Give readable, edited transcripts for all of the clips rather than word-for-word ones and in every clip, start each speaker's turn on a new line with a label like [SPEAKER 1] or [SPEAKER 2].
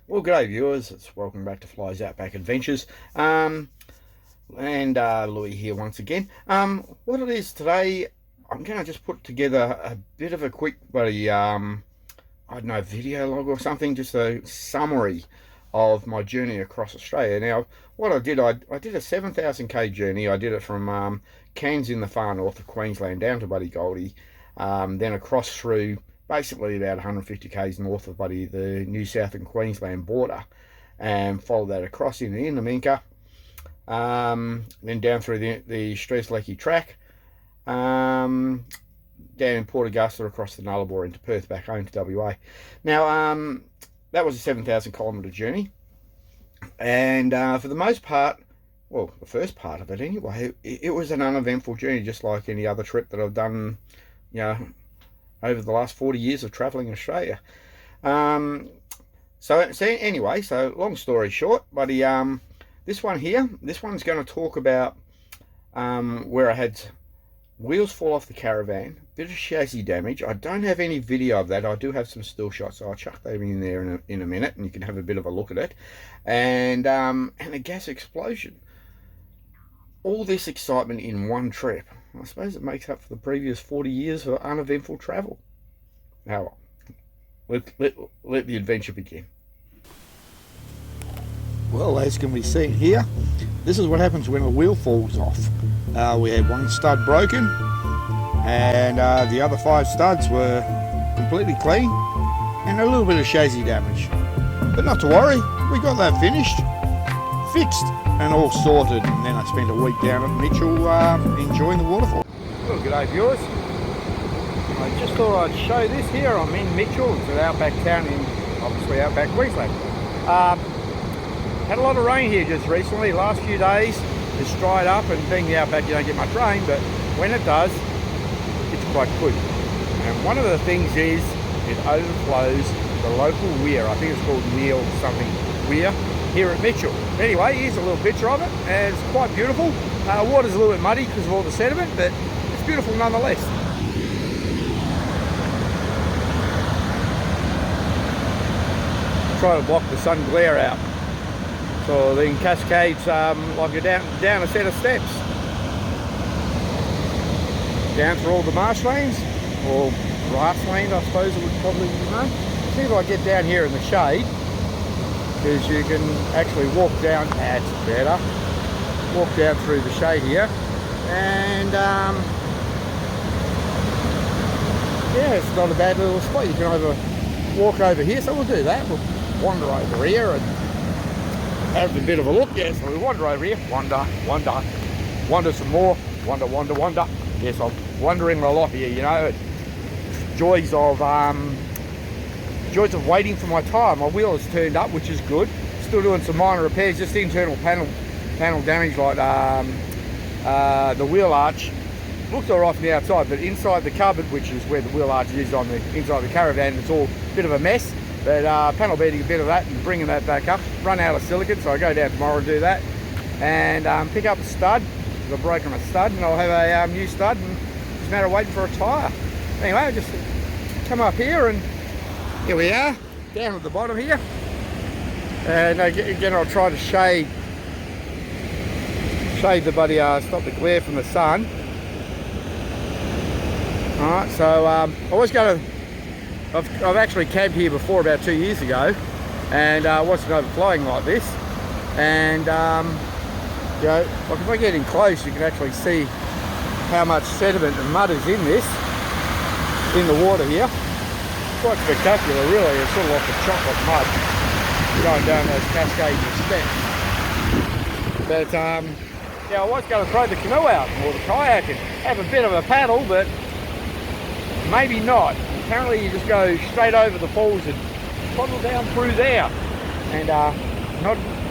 [SPEAKER 1] Well, g'day viewers, it's welcome back to Fly's Outback Adventures. Louis here once again. What it is today, I'm going to just put together a bit of a quick I don't know, video log or something, just a summary of my journey across Australia. Now, what I did a 7,000k journey. I did it from Cairns in the far north of Queensland down to Buddy Goldie, then across through basically about 150 k's north of the New South and Queensland border, and followed that across into Indominka, then down through the Strzelecki track, down in Port Augusta, across the Nullarbor into Perth, back home to WA. Now, that was a 7,000 kilometre journey, and for the most part, well, the first part of it anyway, it was an uneventful journey, just like any other trip that I've done, over the last 40 years of travelling in Australia. So anyway, so long story short, buddy, this one's going to talk about where I had wheels fall off the caravan, bit of chassis damage. I don't have any video of that. I do have some still shots, so I'll chuck them in there in a minute, and you can have a bit of a look at it. And a gas explosion. All this excitement in one trip. I suppose it makes up for the previous 40 years of uneventful travel. Now, let the adventure begin. Well, as can be seen here, this is what happens when a wheel falls off. We had one stud broken, and the other 5 studs were completely clean, and a little bit of chassis damage. But not to worry, we got that finished, fixed, and all sorted. And then I spent a week down at Mitchell enjoying the waterfall. Well, g'day viewers. I just thought I'd show this here. I'm in Mitchell. It's an outback town in, obviously, outback Queensland. Had a lot of rain here just recently. Last few days it's dried up, and being the outback you don't get much rain, but when it does, it's quite good. And one of the things is it overflows the local weir. I think it's called Neil something weir here at Mitchell. Anyway, here's a little picture of it, and it's quite beautiful. Water's a little bit muddy because of all the sediment, but it's beautiful nonetheless. Try to block the sun glare out, so then cascades like you're down a set of steps, down through all the marshlands, or grassland I suppose it would probably be known. See if I get down here in the shade, because you can actually walk down, that's better, walk down through the shade here, and yeah, it's not a bad little spot. You can walk over here, so we'll do that. We'll wander over here and have a bit of a look. Yes, so we wander over here, wander some more, wander. Yes, I'm wandering a lot here, joys of waiting for my tire. My wheel has turned up, which is good. Still doing some minor repairs, just internal panel damage, like the wheel arch. Looks all right from the outside, but inside the cupboard, which is where the wheel arch is on the inside of the caravan, it's all a bit of a mess. But panel beating a bit of that and bringing that back up. Run out of silicon, so I'll go down tomorrow and do that. And pick up a stud, because I've broken a stud, and I'll have a new stud, and it's a matter of waiting for a tyre. Anyway, I'll just come up here, and here we are, down at the bottom here. And again, I'll try to shade the buddy, stop the glare from the sun. Alright, so I've actually camped here before about 2 years ago, and it wasn't overflowing like this. And like if I get in close, you can actually see how much sediment and mud is in the water here. Quite spectacular, really. It's sort of like a chocolate mud going down those cascades of steps. But yeah, I was going to throw the canoe out, or the kayak, and have a bit of a paddle, but maybe not. Apparently you just go straight over the falls and paddle down through there, and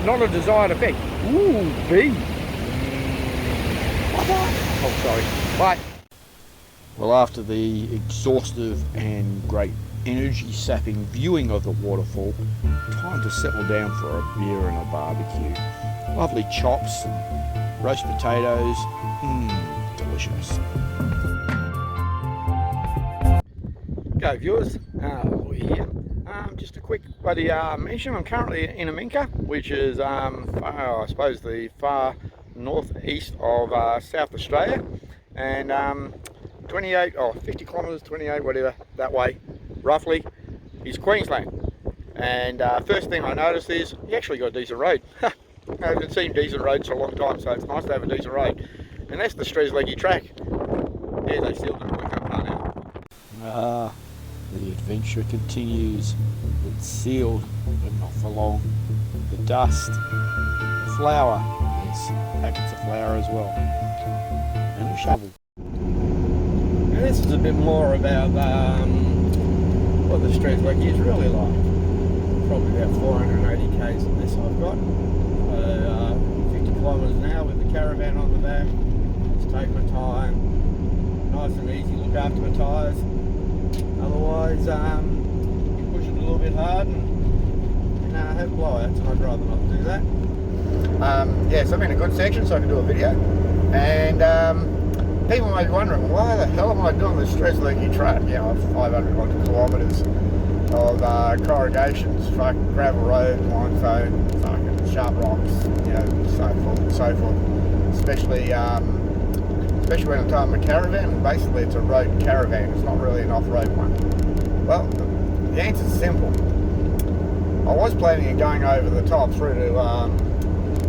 [SPEAKER 1] not a desired effect. Ooh, bee. Oh, sorry. Bye. Well, after the exhaustive and great energy-sapping viewing of the waterfall, time to settle down for a beer and a barbecue. Lovely chops and roast potatoes. Delicious. Okay, viewers, we're here. Just a quick bloody mention. I'm currently in Aminka, which is I suppose the far northeast of South Australia, and 28 or 50 kilometres, 28, whatever, that way, roughly, is Queensland. And first thing I noticed is you actually got a decent road. I haven't seen decent roads for a long time, so it's nice to have a decent road. And that's the Strzelecki track. Yeah, they still do work up far now.
[SPEAKER 2] The adventure continues. It's sealed, but not for long. The dust, the flour, yes, packets of flour as well, and a shovel.
[SPEAKER 1] And this is a bit more about what the Strzelecki is really like. Probably about 480 k's of this I've got. 50 kilometres an hour with the caravan on the back. Just take my time, nice and easy, look after my tyres. Otherwise, you push it a little bit hard and have blowouts, and I'd rather not do that. Yeah, so I'm in a good section, so I can do a video. And people may be wondering, why the hell am I doing this Strzelecki track? You know, 500 odd kilometres of corrugations, fucking gravel road, limestone, fucking sharp rocks, you know, so forth and so forth. Especially when I'm towing my caravan. Basically it's a road caravan, it's not really an off-road one. Well, the answer's simple. I was planning on going over the top through to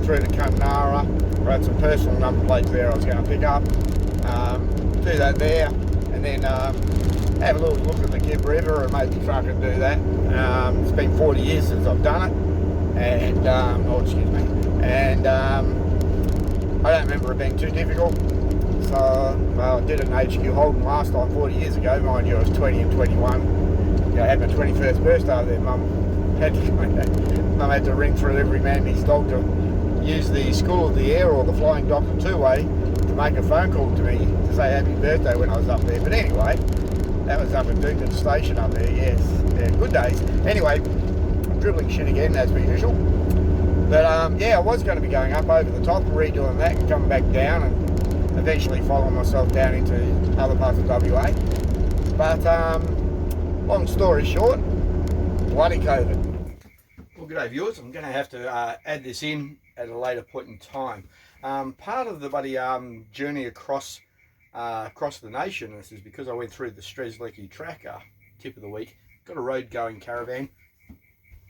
[SPEAKER 1] Kununurra. I had some personal number plates there I was going to pick up, do that there, and then have a little look at the Gibb River and maybe fucking do that. It's been 40 years since I've done it, and I don't remember it being too difficult. So I did it in HQ Holden last time 40 years ago. Mind you, I was 20 and 21. You know, I had my 21st birthday over there. Mum had to ring through every man and his dog to use the School of the Air or the Flying Doctor two-way to make a phone call to me to say happy birthday when I was up there. But anyway, that was up at Duketon Station up there, yes. Yeah, good days. Anyway, I'm dribbling shit again as per usual. But yeah, I was going to be going up over the top, redoing that and coming back down and eventually following myself down into other parts of WA. But long story short, bloody COVID. Well, g'day viewers, I'm going to have to add this in at a later point in time. Part of the bloody journey across the nation, this is because I went through the Strzelecki track, tip of the week, got a road going caravan.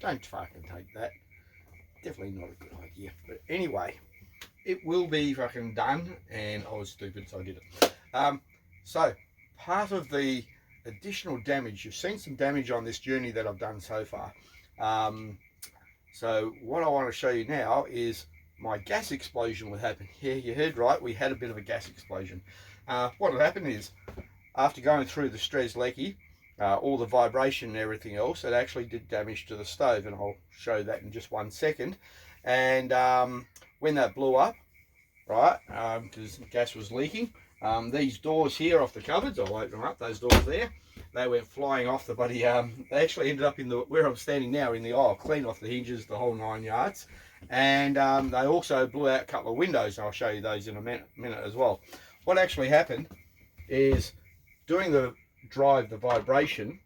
[SPEAKER 1] Don't fucking take that. Definitely not a good idea. But anyway, it will be fucking done, and I was stupid, so I did it. So, part of the additional damage, you've seen some damage on this journey that I've done so far. So, what I want to show you now is my gas explosion would happen. Yeah, you heard right, we had a bit of a gas explosion. What had happened is, after going through the Strzelecki, all the vibration and everything else, it actually did damage to the stove, and I'll show that in just 1 second. And when that blew up, right, because gas was leaking, these doors here off the cupboards, I'll open them up, those doors there, they went flying off the bloody, they actually ended up in the, where I'm standing now, in the aisle, clean off the hinges, the whole 9 yards. And they also blew out a couple of windows, and I'll show you those in a minute as well. What actually happened is, doing the drive, the vibration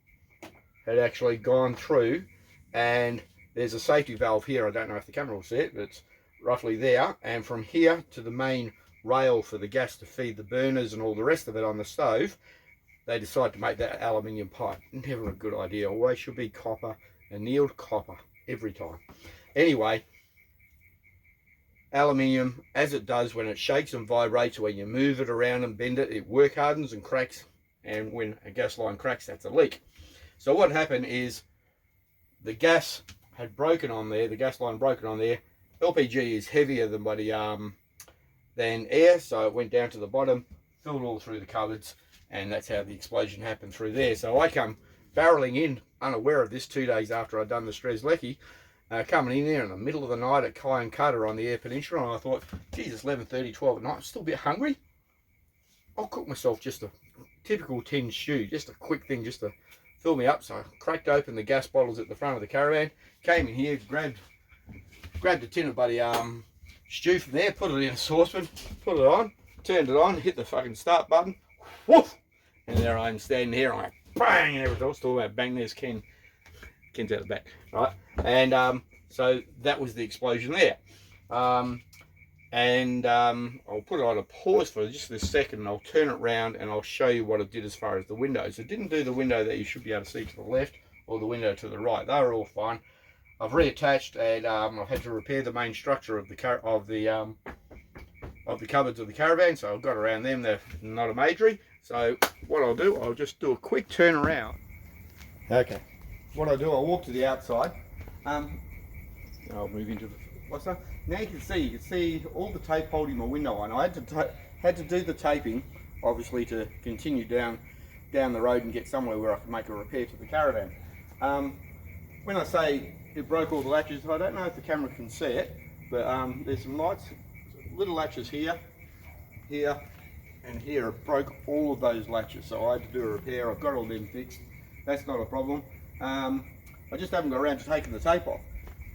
[SPEAKER 1] had actually gone through, and there's a safety valve here. I don't know if the camera will see it, but it's roughly there, and from here to the main rail for the gas to feed the burners and all the rest of it on the stove, they decided to make that aluminium pipe. Never a good idea. Always should be copper, annealed copper every time. Anyway, aluminium, as it does when it shakes and vibrates, when you move it around and bend it, it work hardens and cracks, and when a gas line cracks, that's a leak. So what happened is the gas had broken on there, the gas line broken on there. LPG is heavier than than air, so it went down to the bottom, filled all through the cupboards, and that's how the explosion happened through there. So I come barreling in, unaware of this, 2 days after I'd done the Strzelecki, coming in there in the middle of the night at Cayenne Cutter on the Eyre Peninsula, and I thought, geez, it's 11:30, 12 at night, I'm still a bit hungry. I'll cook myself just a typical tin stew, just a quick thing just to fill me up. So I cracked open the gas bottles at the front of the caravan, came in here, grabbed a tin of bloody stew from there, put it in a saucepan, put it on, turned it on, hit the fucking start button, woof, and there I am standing here, I'm like, bang, and everything else, talking about bang, there's Ken Ken's out the back, right? And so that was the explosion there. I'll put it on a pause for just a second, and I'll turn it around and I'll show you what it did as far as the windows. It didn't do the window that you should be able to see to the left or the window to the right. They were all fine. I've reattached, and I've had to repair the main structure of the cupboards of the caravan, so I've got around them. They're not a majory. So what I'll do, I'll just do a quick turn around. Okay, what I'll do, I'll walk to the outside. I'll move into the what's that? Now you can see all the tape holding my window on. I had to do the taping, obviously, to continue down the road and get somewhere where I can make a repair to the caravan. When I say it broke all the latches, I don't know if the camera can see it, but there's some lights, little latches here, and here. It broke all of those latches, so I had to do a repair. I've got all them fixed. That's not a problem. I just haven't got around to taking the tape off.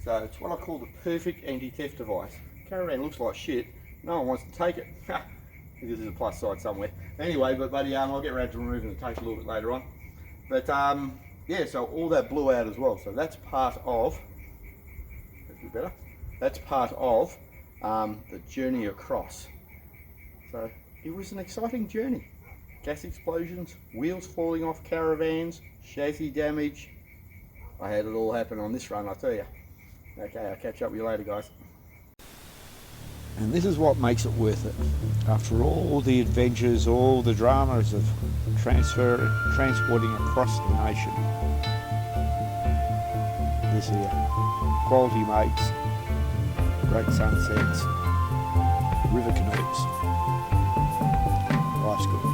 [SPEAKER 1] So it's what I call the perfect anti-theft device. Caravan looks like shit. No one wants to take it. This is a plus side somewhere. Anyway, but buddy, I'll get around to removing the tape a little bit later on. But yeah, so all that blew out as well. So that's part of. That'd be better. That's part of the journey across. So it was an exciting journey. Gas explosions, wheels falling off caravans, chassis damage. I had it all happen on this run, I tell you. Okay, I'll catch up with you later, guys.
[SPEAKER 2] And this is what makes it worth it. After all the adventures, all the dramas of transporting across the nation. This here, quality mates, great sunsets, river canoes. Life's good.